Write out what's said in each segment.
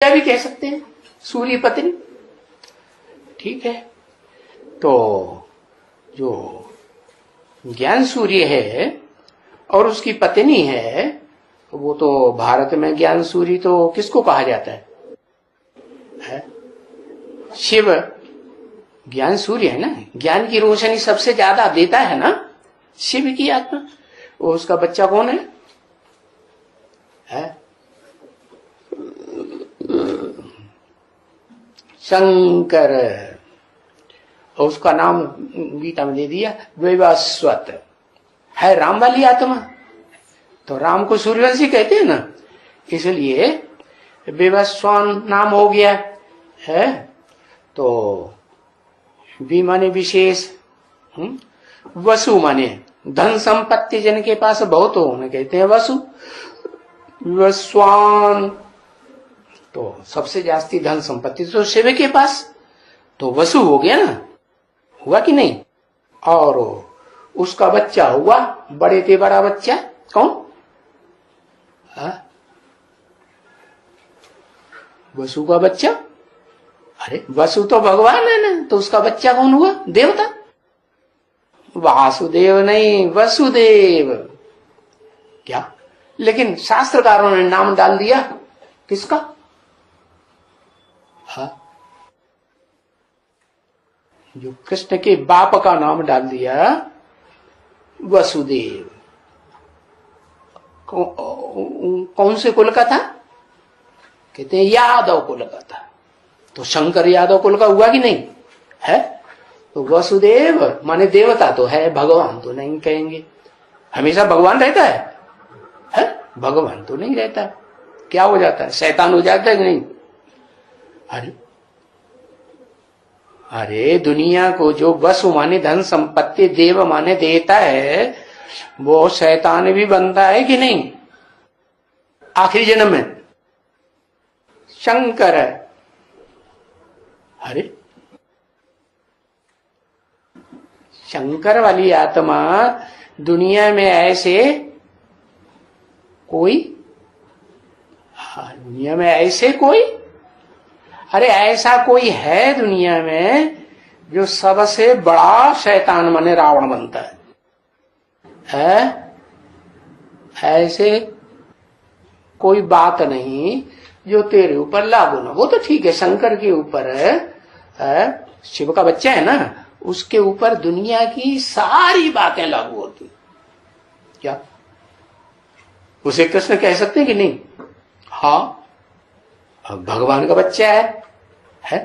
क्या भी कह सकते हैं, सूर्य पत्नी। ठीक है, तो जो ज्ञान सूर्य है और उसकी पत्नी है, वो तो भारत में ज्ञान सूर्य तो किसको कहा जाता है? शिव ज्ञान सूर्य है ना, ज्ञान की रोशनी सबसे ज्यादा देता है ना शिव की आत्मा। वो उसका बच्चा कौन है? शंकर। और उसका नाम गीता में दे दिया वैवस्वत, है राम वाली आत्मा। तो राम को सूर्यवंशी कहते हैं ना, इसलिए वैवस्वान नाम हो गया है। तो वी माने विशेष, वसु माने धन संपत्ति जिनके पास बहुत हो उन्हें कहते हैं वसु। विवस्वान तो सबसे जास्ती धन संपत्ति तो शिव के पास, तो वसु हो गया ना, हुआ कि नहीं? और उसका बच्चा हुआ, बड़े से बड़ा बच्चा कौन? वसु का बच्चा। अरे वसु तो भगवान है ना, तो उसका बच्चा कौन हुआ? देवता। वासुदेव नहीं, वसुदेव। क्या? लेकिन शास्त्रकारों ने नाम डाल दिया किसका? जो कृष्ण के बाप का नाम डाल दिया वसुदेव। कौन से कुल का था? कहते हैं यादव कुल का था। तो शंकर यादव कुल का हुआ कि नहीं है? तो वसुदेव माने देवता तो है, भगवान तो नहीं कहेंगे। हमेशा भगवान रहता है? भगवान तो नहीं रहता। क्या हो जाता है? शैतान हो जाता है कि नहीं? अरे दुनिया को जो वसु माने धन संपत्ति, देव माने देता है, वो शैतान भी बनता है कि नहीं? आखिरी जन्म में शंकर है। अरे शंकर वाली आत्मा दुनिया में ऐसे कोई, दुनिया में ऐसे कोई, अरे ऐसा कोई है दुनिया में जो सबसे बड़ा शैतान माने रावण बनता है? ऐसे कोई बात नहीं जो तेरे ऊपर लागू ना। वो तो ठीक है, शंकर के ऊपर है, शिव का बच्चा है ना, उसके ऊपर दुनिया की सारी बातें लागू होती। क्या उसे कृष्ण कह सकते हैं कि नहीं? हाँ, भगवान का बच्चा है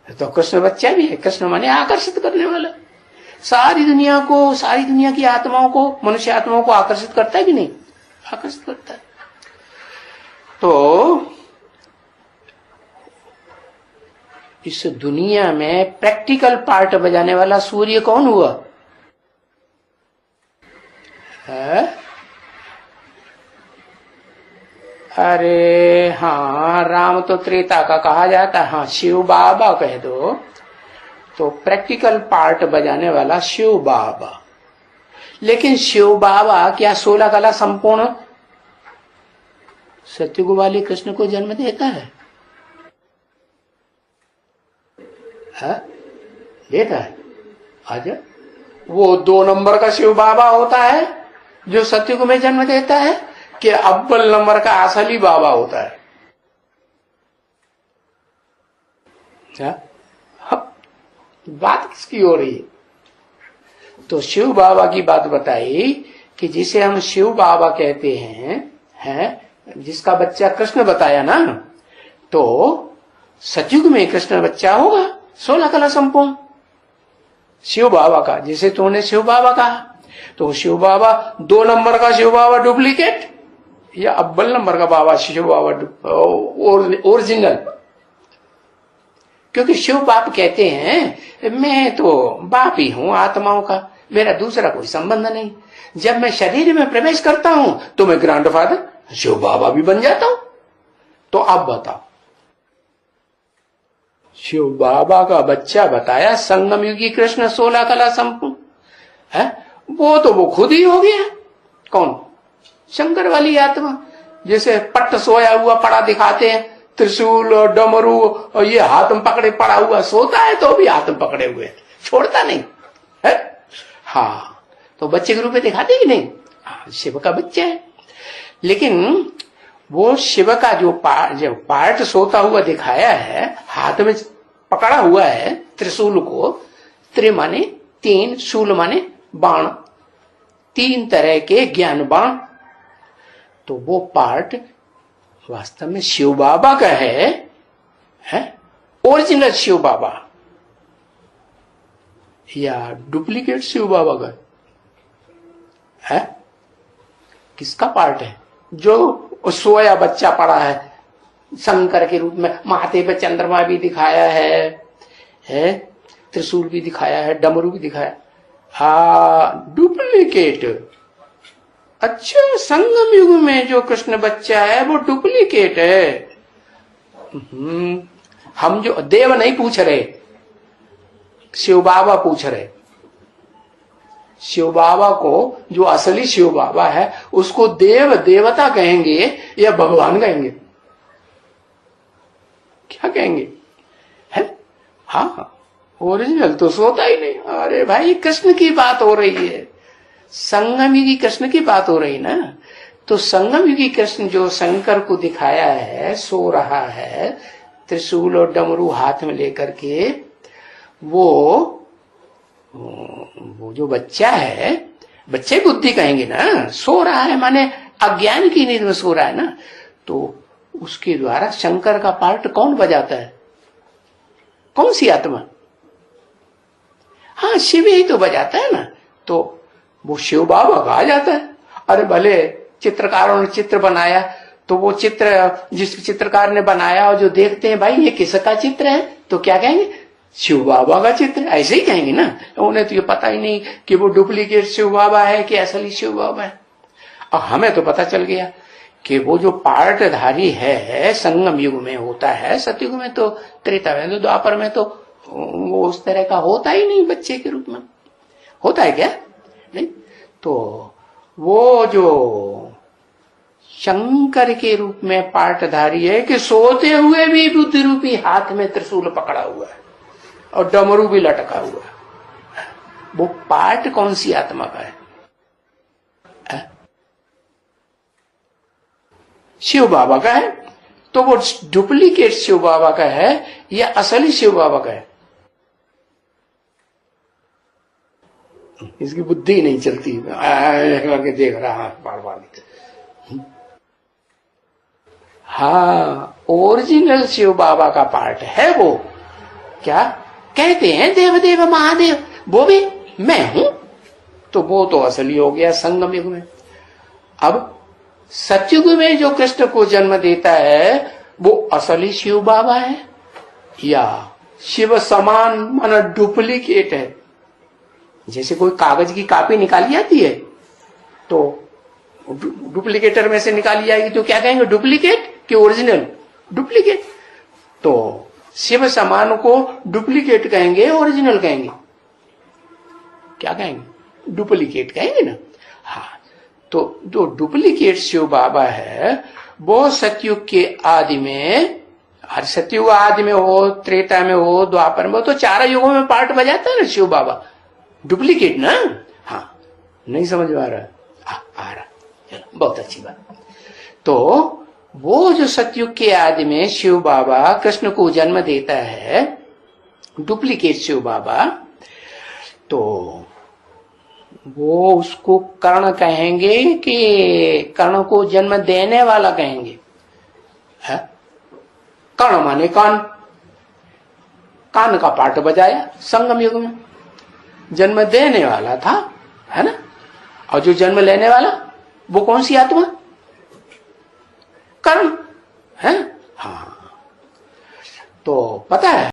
तो कृष्ण बच्चा भी है। कृष्ण माने आकर्षित करने वाला, सारी दुनिया को, सारी दुनिया की आत्माओं को, मनुष्य आत्माओं को आकर्षित करता है कि नहीं? आकर्षित करता है। तो इस दुनिया में प्रैक्टिकल पार्ट बजाने वाला सूर्य कौन हुआ है? अरे हाँ, राम तो त्रेता का कहा जाता है। हाँ, शिव बाबा कह दो तो प्रैक्टिकल पार्ट बजाने वाला शिव बाबा। लेकिन शिव बाबा क्या 16 कला संपूर्ण सत्युग वाले कृष्ण को जन्म देता है? देता है? अच्छा, वो 2 नंबर का शिव बाबा होता है जो सत्युग में जन्म देता है, कि अव्वल नंबर का असली बाबा होता है? बात किसकी हो रही है? तो शिव बाबा की बात बताई कि जिसे हम शिव बाबा कहते हैं, जिसका बच्चा कृष्ण बताया ना, तो सतयुग में कृष्ण बच्चा होगा 16 कला संपूर्ण शिव बाबा का, जिसे तूने शिव बाबा कहा। तो शिव बाबा 2 नंबर का शिव बाबा डुप्लीकेट या अव्वल नंबर का बाबा शिव बाबा ओरिजिनल? क्योंकि शिव बाप कहते हैं मैं तो बाप ही हूं आत्माओं का, मेरा दूसरा कोई संबंध नहीं। जब मैं शरीर में प्रवेश करता हूं तो मैं ग्रैंडफादर शिव बाबा भी बन जाता हूं। तो अब बताओ, शिव बाबा का बच्चा बताया संगम युगी कृष्ण 16 कला संपूर्ण है, वो खुद ही हो गया। कौन? शंकर वाली आत्मा। जैसे पट्ट सोया हुआ पड़ा दिखाते हैं त्रिशूल और डमरू और ये हाथ में पकड़े पड़ा हुआ, सोता है तो भी हाथ में पकड़े हुए, छोड़ता नहीं है। हाँ, तो बच्चे के रूप में दिखाते कि नहीं? हाँ, शिव का बच्चा है। लेकिन वो शिव का जो पार्ट सोता हुआ दिखाया है, हाथ में पकड़ा हुआ है त्रिशूल को, त्रि माने तीन, शूल माने बाण, तीन तरह के ज्ञान बाण, तो वो पार्ट वास्तव में शिव बाबा का है? ओरिजिनल शिव बाबा या डुप्लीकेट शिव बाबा का है? किसका पार्ट है? जो सोया बच्चा पड़ा है शंकर के रूप में, माथे पे चंद्रमा भी दिखाया है, त्रिशूल भी दिखाया है, डमरू भी दिखाया। डुप्लीकेट। अच्छा, संगम युग में जो कृष्ण बच्चा है वो डुप्लीकेट है। हम जो देव नहीं पूछ रहे, शिव बाबा पूछ रहे। शिव बाबा को जो असली शिव बाबा है उसको देव देवता कहेंगे या भगवान कहेंगे? क्या कहेंगे? है? हाँ, ओरिजिनल तो सोता ही नहीं। अरे भाई, कृष्ण की बात हो रही है, संगम युगी कृष्ण की बात हो रही ना। तो संगम युगी कृष्ण जो शंकर को दिखाया है, सो रहा है त्रिशूल और डमरू हाथ में लेकर के, वो जो बच्चा है, बच्चे बुद्धि कहेंगे ना, सो रहा है माने अज्ञान की नींद में सो रहा है ना, तो उसके द्वारा शंकर का पार्ट कौन बजाता है? कौन सी आत्मा? हाँ, शिव ही तो बजाता है ना। तो वो शिव बाबा कहा जाता है। अरे भले चित्रकारों ने चित्र बनाया, तो वो चित्र जिस चित्रकार ने बनाया और जो देखते हैं, भाई ये किसका चित्र है, तो क्या कहेंगे? शिव बाबा का चित्र। ऐसे ही कहेंगे ना। उन्हें तो ये पता ही नहीं कि वो डुप्लीकेट शिव बाबा है कि असली शिव बाबा है। और हमें तो पता चल गया कि वो जो पार्टधारी है संगम युग में होता है, सतयुग में तो, त्रेता में तो, द्वापर में तो वो उस तरह का होता ही नहीं, बच्चे के रूप में होता है क्या? नहीं। तो वो जो शंकर के रूप में पार्टधारी है कि सोते हुए भी बुद्धि रूपी हाथ में त्रिशूल पकड़ा हुआ है और डमरू भी लटका हुआ है, वो पार्ट कौन सी आत्मा का है? शिव बाबा का है। तो वो डुप्लीकेट शिव बाबा का है या असली शिव बाबा का है? इसकी बुद्धि नहीं चलती, करके देख रहा बार बार। हाँ, ओरिजिनल शिव बाबा का पार्ट है वो। क्या कहते हैं? देव देव महादेव, वो भी मैं हूं। तो वो तो असली हो गया संगम युग में। अब सतयुग में जो कृष्ण को जन्म देता है वो असली शिव बाबा है या शिव समान माना डुप्लीकेट है? जैसे कोई कागज की कॉपी निकाली जाती है तो डुप्लीकेटर में से निकाली जाएगी तो क्या कहेंगे? डुप्लीकेट कि ओरिजिनल? डुप्लीकेट। तो शिव समान को डुप्लीकेट कहेंगे, ओरिजिनल कहेंगे? क्या कहेंगे? डुप्लीकेट कहेंगे ना। हाँ, तो जो डुप्लीकेट शिव बाबा है वो सतयुग के आदि में, हर सतयुग आदि में हो, त्रेता में हो, द्वापर में हो, तो चारों युगों में पार्ट बजाता है ना शिव बाबा। डुप्लीकेट ना। हाँ, नहीं समझ में आ रहा? आ रहा, चलो बहुत अच्छी बात। तो वो जो सतयुग के आदि में शिव बाबा कृष्ण को जन्म देता है, डुप्लीकेट शिव बाबा, तो वो उसको कर्ण कहेंगे कि कर्ण को जन्म देने वाला कहेंगे? है? कर्ण माने कान, कान का पार्ट बजाया संगम युग में। जन्म देने वाला था, है ना। और जो जन्म लेने वाला वो कौन सी आत्मा? कर्ण है। हाँ, तो पता है